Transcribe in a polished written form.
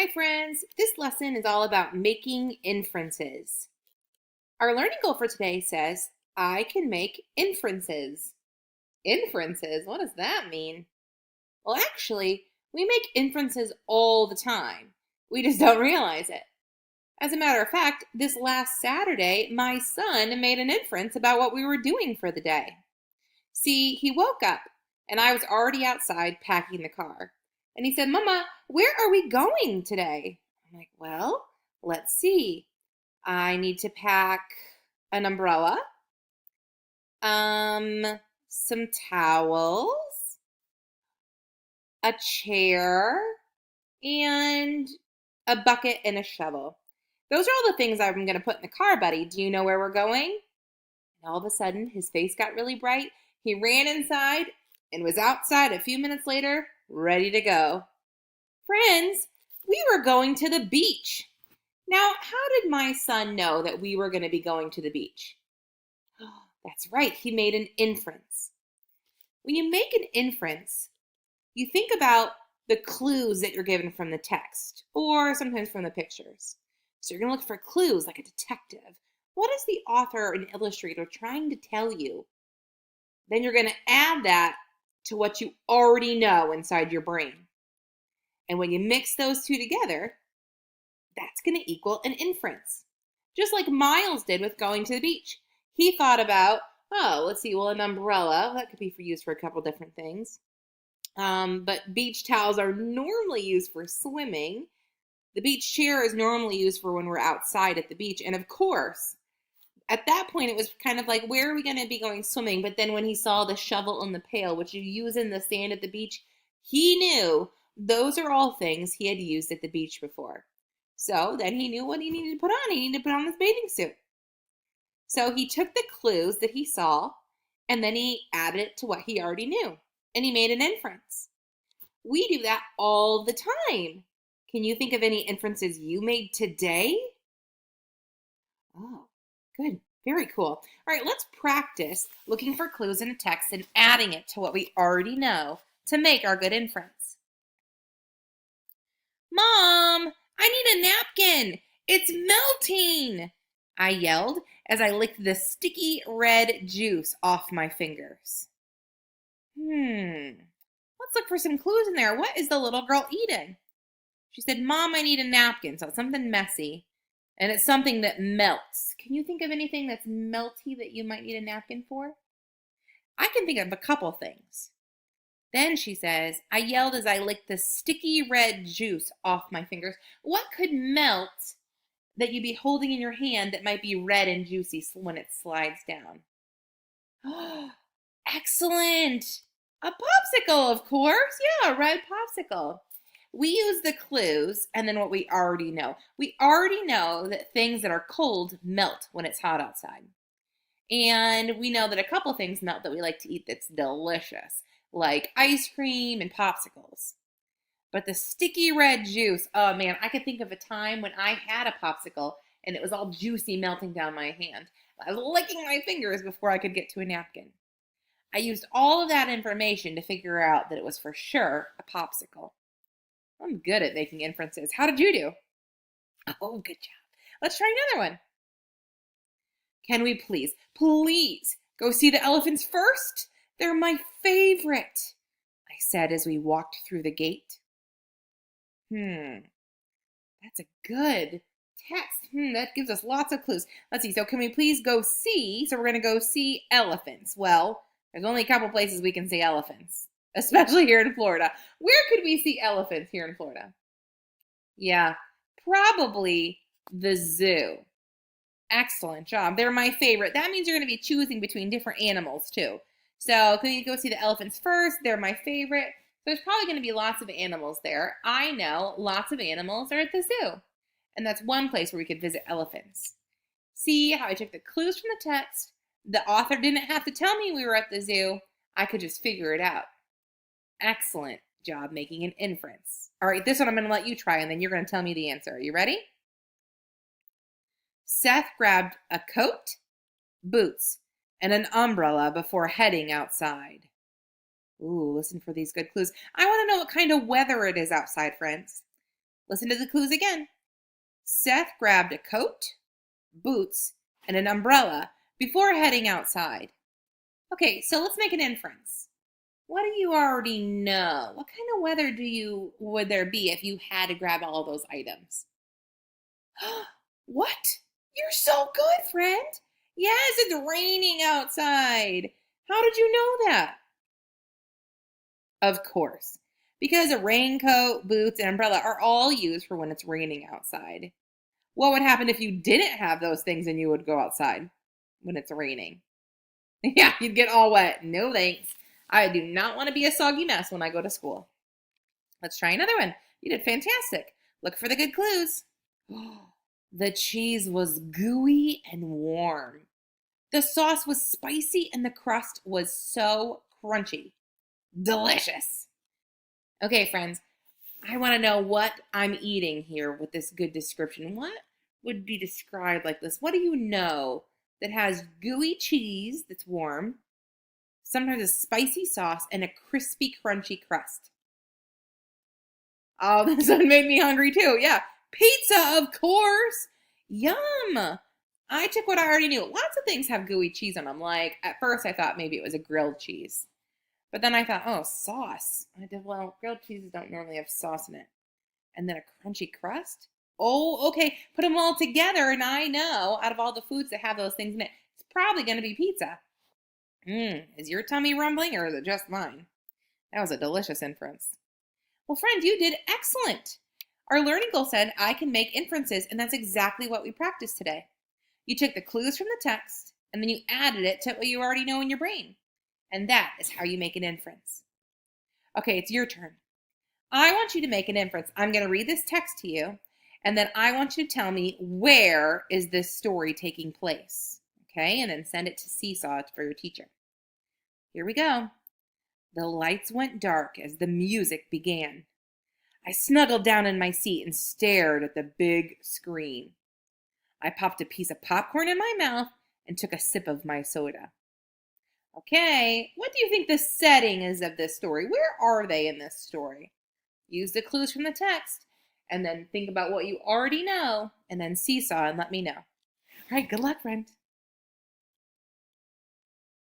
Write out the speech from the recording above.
Hi friends, this lesson is all about making inferences. Our learning goal for today says, I can make inferences. Inferences? What does that mean? Well, actually, we make inferences all the time. We just don't realize it. As a matter of fact, this last Saturday, my son made an inference about what we were doing for the day. See, he woke up and I was already outside packing the car. And he said, Mama, where are we going today? I'm like, well, let's see. I need to pack an umbrella, some towels, a chair, and a bucket and a shovel. Those are all the things I'm going to put in the car, buddy. Do you know where we're going? And all of a sudden, his face got really bright. He ran inside and was outside a few minutes later, ready to go. Friends, we were going to the beach. Now, how did my son know that we were going to be going to the beach? That's right, he made an inference. When you make an inference, you think about the clues that you're given from the text, or sometimes from the pictures. So you're going to look for clues like a detective. What is the author and illustrator trying to tell you? Then you're going to add that to what you already know inside your brain. And when you mix those two together, that's going to equal an inference. Just like Miles did with going to the beach. He thought about, let's see, well, an umbrella, that could be used for a couple different things. But beach towels are normally used for swimming. The beach chair is normally used for when we're outside at the beach. And of course, at that point, it was kind of like, where are we going to be going swimming? But then when he saw the shovel and the pail, which you use in the sand at the beach, he knew those are all things he had used at the beach before. So then he knew what he needed to put on. He needed to put on his bathing suit. So he took the clues that he saw, and then he added it to what he already knew. And he made an inference. We do that all the time. Can you think of any inferences you made today? Oh, good. Very cool. All right, let's practice looking for clues in a text and adding it to what we already know to make our good inference. Mom, I need a napkin. It's melting, I yelled as I licked the sticky red juice off my fingers. Let's look for some clues in there. What is the little girl eating? She said, Mom, I need a napkin. So it's something messy. And it's something that melts. Can you think of anything that's melty that you might need a napkin for? I can think of a couple things. Then she says, I yelled as I licked the sticky red juice off my fingers. What could melt that you'd be holding in your hand that might be red and juicy when it slides down? Oh, excellent. A popsicle, of course. Yeah, a red popsicle. We use the clues and then what we already know. We already know that things that are cold melt when it's hot outside. And we know that a couple things melt that we like to eat that's delicious, like ice cream and popsicles. But the sticky red juice, oh man, I could think of a time when I had a popsicle and it was all juicy melting down my hand. I was licking my fingers before I could get to a napkin. I used all of that information to figure out that it was for sure a popsicle. I'm good at making inferences. How did you do? Oh, good job. Let's try another one. Can we please go see the elephants first? They're my favorite, I said as we walked through the gate. That's a good text. That gives us lots of clues. Let's see. So can we please go see? So we're going to go see elephants. Well, there's only a couple places we can see elephants, especially here in Florida. Where could we see elephants here in Florida? Yeah, probably the zoo. Excellent job. They're my favorite. That means you're going to be choosing between different animals too. So can you go see the elephants first? They're my favorite. So there's probably going to be lots of animals there. I know lots of animals are at the zoo. And that's one place where we could visit elephants. See how I took the clues from the text? The author didn't have to tell me we were at the zoo. I could just figure it out. Excellent job making an inference. All right, this one I'm going to let you try, and then you're going to tell me the answer. Are you ready? Seth grabbed a coat, boots, and an umbrella before heading outside. Ooh, listen for these good clues. I want to know what kind of weather it is outside, friends. Listen to the clues again. Seth grabbed a coat, boots, and an umbrella before heading outside. Okay, so let's make an inference. What do you already know? What kind of weather would there be if you had to grab all those items? What? You're so good, friend. Yes, it's raining outside. How did you know that? Of course, because a raincoat, boots, and umbrella are all used for when it's raining outside. What would happen if you didn't have those things and you would go outside when it's raining? Yeah, you'd get all wet. No thanks. I do not want to be a soggy mess when I go to school. Let's try another one. You did fantastic. Look for the good clues. The cheese was gooey and warm. The sauce was spicy and the crust was so crunchy. Delicious. Okay, friends, I want to know what I'm eating here with this good description. What would be described like this? What do you know that has gooey cheese that's warm, sometimes a spicy sauce, and a crispy, crunchy crust? Oh, this one made me hungry too. Yeah, pizza, of course. Yum. I took what I already knew. Lots of things have gooey cheese on them. Like, at first I thought maybe it was a grilled cheese. But then I thought, oh, sauce. I did, well, grilled cheeses don't normally have sauce in it. And then a crunchy crust? Oh, okay. Put them all together, and I know out of all the foods that have those things in it, it's probably going to be pizza. Is your tummy rumbling, or is it just mine? That was a delicious inference. Well, friend, you did excellent. Our learning goal said I can make inferences, and that's exactly what we practiced today. You took the clues from the text, and then you added it to what you already know in your brain. And that is how you make an inference. Okay, it's your turn. I want you to make an inference. I'm going to read this text to you, and then I want you to tell me where is this story taking place. Okay, and then send it to Seesaw for your teacher. Here we go. The lights went dark as the music began. I snuggled down in my seat and stared at the big screen. I popped a piece of popcorn in my mouth and took a sip of my soda. Okay, what do you think the setting is of this story? Where are they in this story? Use the clues from the text, and then think about what you already know, and then Seesaw and let me know. All right, good luck, friend.